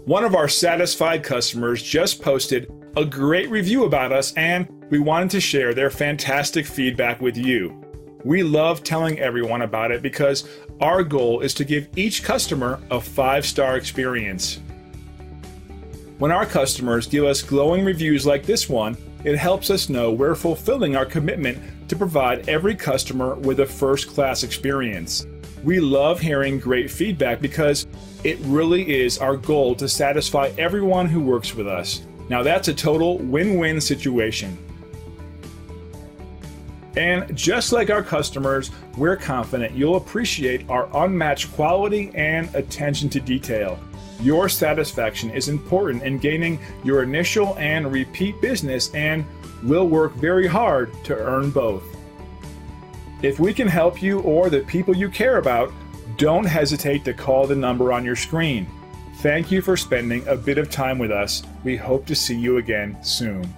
One of our satisfied customers just posted a great review about us, and we wanted to share their fantastic feedback with you. We love telling everyone about it because our goal is to give each customer a 5-star experience. When our customers give us glowing reviews like this one, it helps us know we're fulfilling our commitment to provide every customer with a first-class experience. We love hearing great feedback because it really is our goal to satisfy everyone who works with us. Now that's a total win-win situation. And just like our customers, we're confident you'll appreciate our unmatched quality and attention to detail. Your satisfaction is important in gaining your initial and repeat business, and we'll work very hard to earn both. If we can help you or the people you care about, don't hesitate to call the number on your screen. Thank you for spending a bit of time with us. We hope to see you again soon.